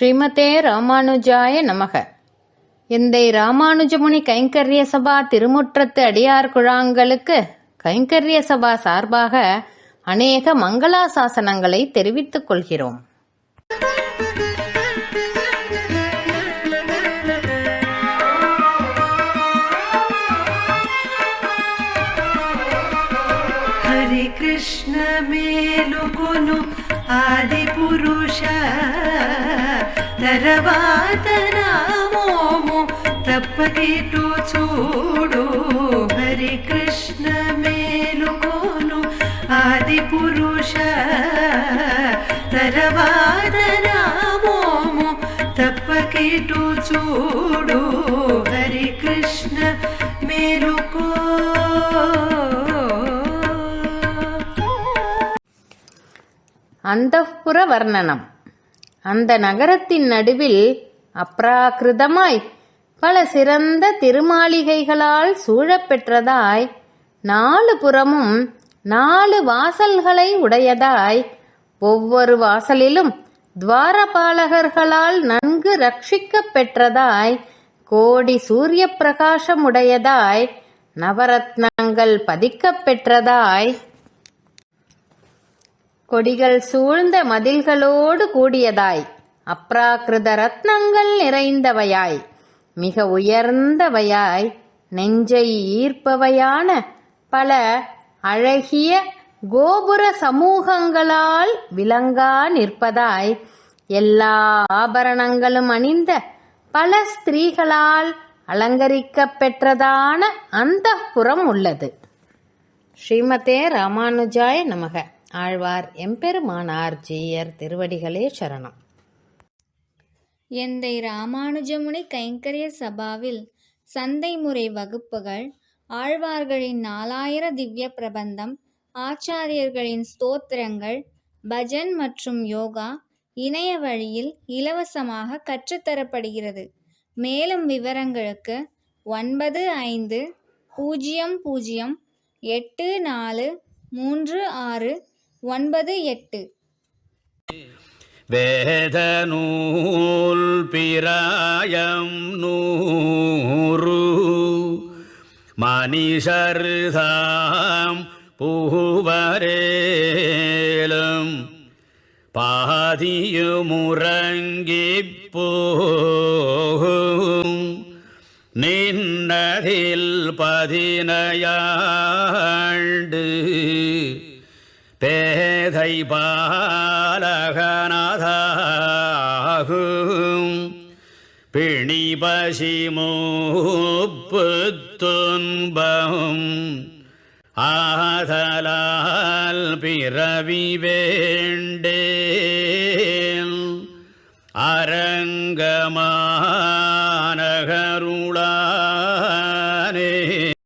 ஸ்ரீமதே ராமானுஜாய நமக. எந்தை ராமானுஜமுனி கைங்கர்ய சபா திருமுற்றத்து அடியார் குழாங்களுக்கு கைங்கர்ய சபா சார்பாக அநேக மங்களாசாசனங்களை தெரிவித்துக் கொள்கிறோம். హరే కృష్ణ మేలుకొను ఆది పురుష తర్వాత నామోము తప్పకిటు చూడు. హరే కృష్ణ మేలుకొను ఆది పురుష తర్వాత నామోము తప్పకిటు చూడు. హరే కృష్ణ మేలుకో. அந்தப்புர வர்ணனம். அந்த நகரத்தின் நடுவில் அப்ராகிருதமாய் பல சிறந்த திருமாளிகைகளால் சூழப்பெற்றதாய் 4 புறமும் 4 வாசல்களை உடையதாய் ஒவ்வொரு வாசலிலும் துவாரபாலகர்களால் நன்கு ரட்சிக்கப் பெற்றதாய் கோடி சூரிய பிரகாசமுடையதாய் நவரத்னங்கள் பதிக்கப் பெற்றதாய் கொடிகள் சூழ்ந்த மதில்களோடு கூடியதாய் அப்ராகிருத ரத்னங்கள் நிறைந்தவையாய் மிக உயர்ந்தவையாய் நெஞ்சை ஈர்ப்பவையான பல அழகிய கோபுர சமூகங்களால் விளங்கா நிற்பதாய் எல்லா ஆபரணங்களும் அணிந்த பல ஸ்திரீகளால் அலங்கரிக்கப் பெற்றதான அந்தப்புரம் உள்ளது. ஸ்ரீமதே ராமானுஜாய நமக. ஆழ்வார் எம்பெருமானார் ஜீயர் திருவடிகளே சரணம். எந்தை ராமானுஜமுனி கைங்கரிய சபாவில் சந்தை முறை வகுப்புகள், ஆழ்வார்களின் 4000 திவ்ய பிரபந்தம், ஆச்சாரியர்களின் ஸ்தோத்திரங்கள், பஜன் மற்றும் யோகா இணைய வழியில் இலவசமாக கற்றுத்தரப்படுகிறது. மேலும் விவரங்களுக்கு 9500843698. வேத நூல் பிராயம் 100 மனிஷர்தாம் பூவரேலும் பாதியுமுறங்கிப் போகும் நின்னதில் 15 பேதை பாலகனாதாகும் பிணிபசி மூப்பு துன்பம் ஆதலால் பிறவி வேண்டேன் அரங்கமா